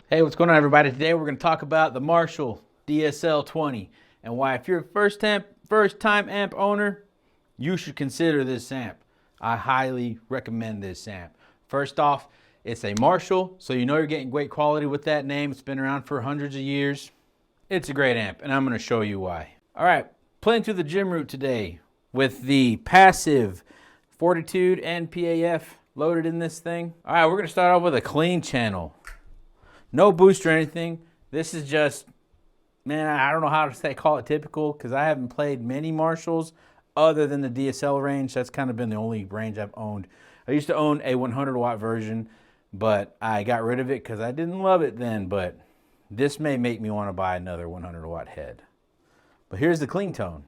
Hey, what's going on, everybody? Today we're going to talk about the Marshall DSL-20 and why, if you're a first-time amp owner, you should consider this amp. I highly recommend this amp. First off, it's a Marshall, so you know you're getting great quality with that name. It's been around for hundreds of years. It's a great amp, and I'm going to show you why. All right, playing through the gym route today with the passive Fortitude and PAF loaded in this thing. All right, we're going to start off with a clean channel. No boost or anything. This is just, man, I don't know how to call it typical, because I haven't played many Marshalls other than the DSL range. That's kind of been the only range I've owned. I used to own a 100 watt version, but I got rid of it because I didn't love it then. But this may make me want to buy another 100 watt head. But here's the clean tone.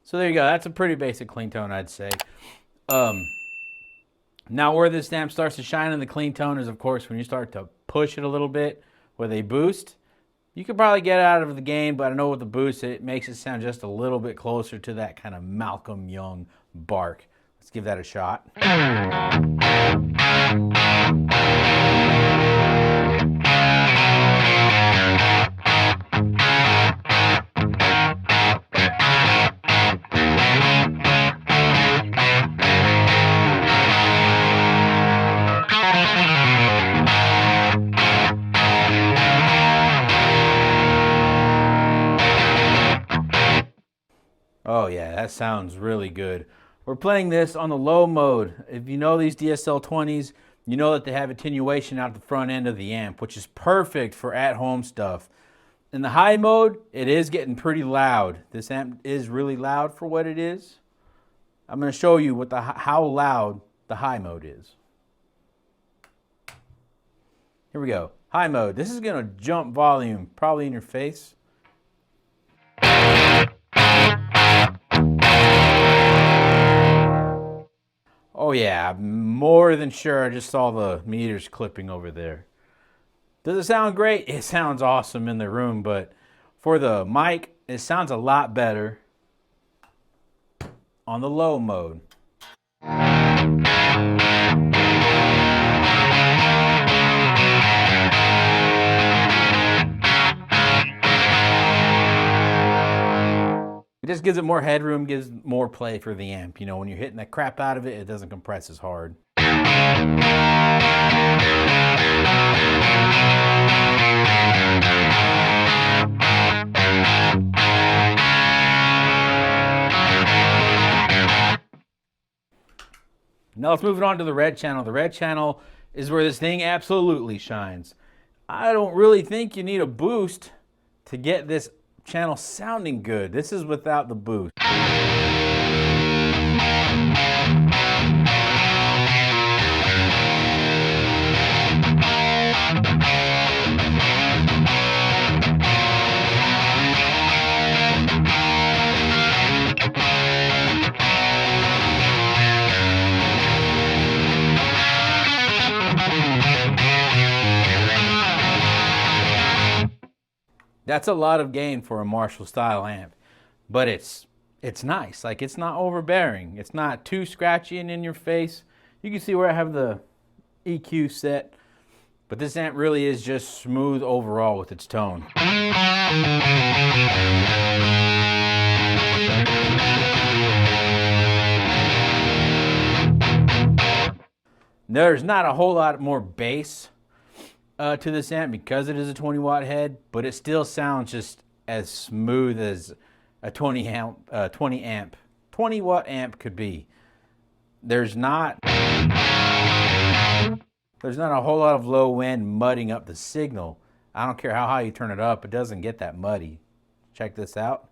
So there you go. That's a pretty basic clean tone, I'd say. Now where this amp starts to shine in the clean tone is, of course, when you start to push it a little bit with a boost. You could probably get out of the gain, but I know with the boost, it makes it sound just a little bit closer to that kind of Malcolm Young bark. Let's give that a shot. Oh yeah, that sounds really good. We're playing this on the low mode. If you know these DSL-20s, you know that they have attenuation out the front end of the amp, which is perfect for at-home stuff. In the high mode, it is getting pretty loud. This amp is really loud for what it is. I'm going to show you how loud the high mode is. Here we go. High mode. This is going to jump volume probably in your face. Oh yeah, I'm more than sure I just saw the meters clipping over there. Does it sound great? It sounds awesome in the room, but for the mic, it sounds a lot better on the low mode. It just gives it more headroom, gives more play for the amp. You know, when you're hitting the crap out of it, it doesn't compress as hard. Now let's move it on to the red channel. The red channel is where this thing absolutely shines. I don't really think you need a boost to get this channel sounding good. This is without the boost. That's a lot of gain for a Marshall style amp, but it's nice. Like, it's not overbearing. It's not too scratchy and in your face. You can see where I have the EQ set, but this amp really is just smooth overall with its tone. There's not a whole lot more bass to this amp because it is a 20 watt head, but it still sounds just as smooth as a 20 amp, 20 watt amp could be. There's not a whole lot of low end mudding up the signal. I don't care how high you turn it up, it doesn't get that muddy. Check this out.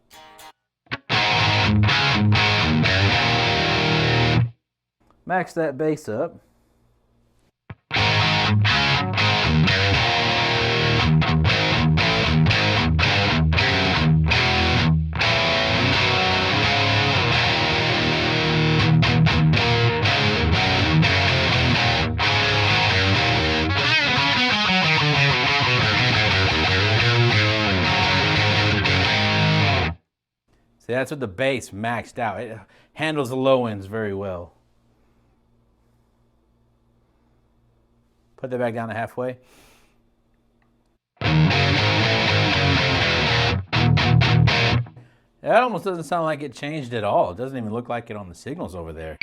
Max that bass up. See, that's with the bass maxed out. It handles the low ends very well. Put that back down to halfway. That almost doesn't sound like it changed at all. It doesn't even look like it on the signals over there.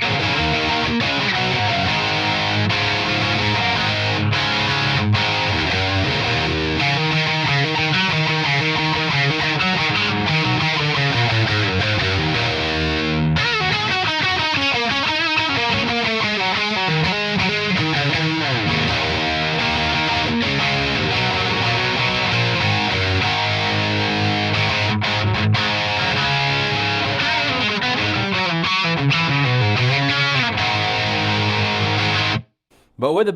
But with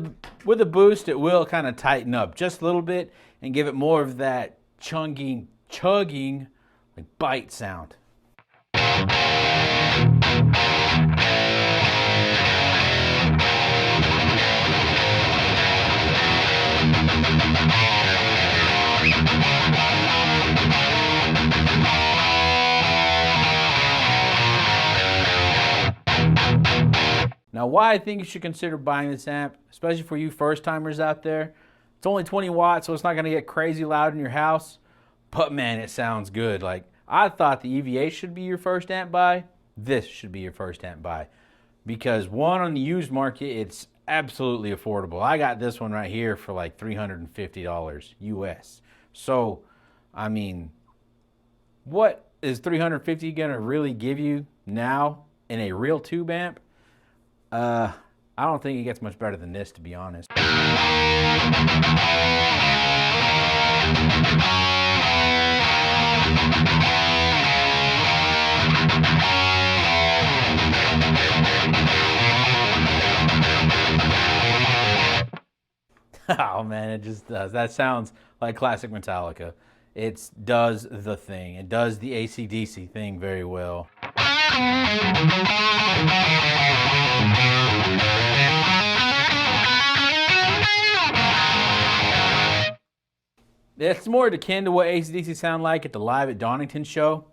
the boost, it will kind of tighten up just a little bit and give it more of that chugging, like bite sound. Now, why I think you should consider buying this amp, especially for you first timers out there, it's only 20 watts, so it's not going to get crazy loud in your house, but man, it sounds good. Like, I thought the EVA should be your first amp buy. This should be your first amp buy, because one, on the used market, it's absolutely affordable. I got this one right here for like $350 US. So, I mean, what is $350 going to really give you now in a real tube amp? I don't think it gets much better than this, to be honest. Oh man, it just does. That sounds like classic Metallica. It does the thing. It does the AC/DC thing very well. It's more akin to what AC/DC sound like at the Live at Donington show.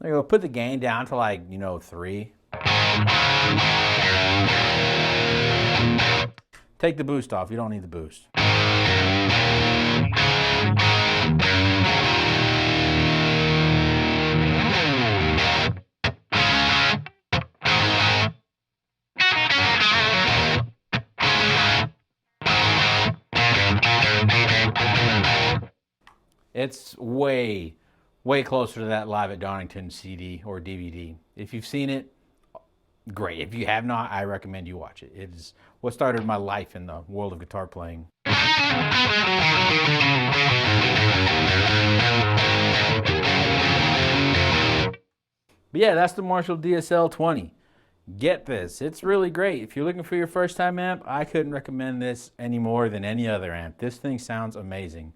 There you go. Put the gain down to like, 3. Take the boost off. You don't need the boost. It's way closer to that Live at Donington CD or DVD. If you've seen it, great. If you have not, I recommend you watch it. It is what started my life in the world of guitar playing. But yeah, that's the Marshall DSL-20. Get this. It's really great. If you're looking for your first time amp, I couldn't recommend this any more than any other amp. This thing sounds amazing.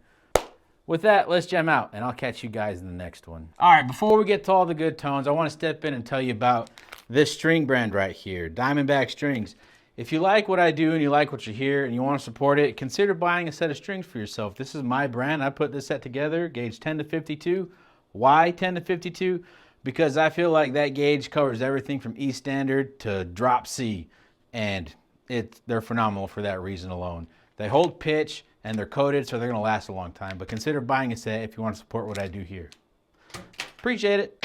With that, let's jam out, and I'll catch you guys in the next one. All right, before we get to all the good tones, I want to step in and tell you about this string brand right here, Diamondback Strings. If you like what I do and you like what you hear and you want to support it, consider buying a set of strings for yourself. This is my brand. I put this set together, gauge 10 to 52. Why 10 to 52? Because I feel like that gauge covers everything from E standard to drop C, and they're phenomenal for that reason alone. They hold pitch, and they're coated, so they're going to last a long time. But consider buying a set if you want to support what I do here. Appreciate it.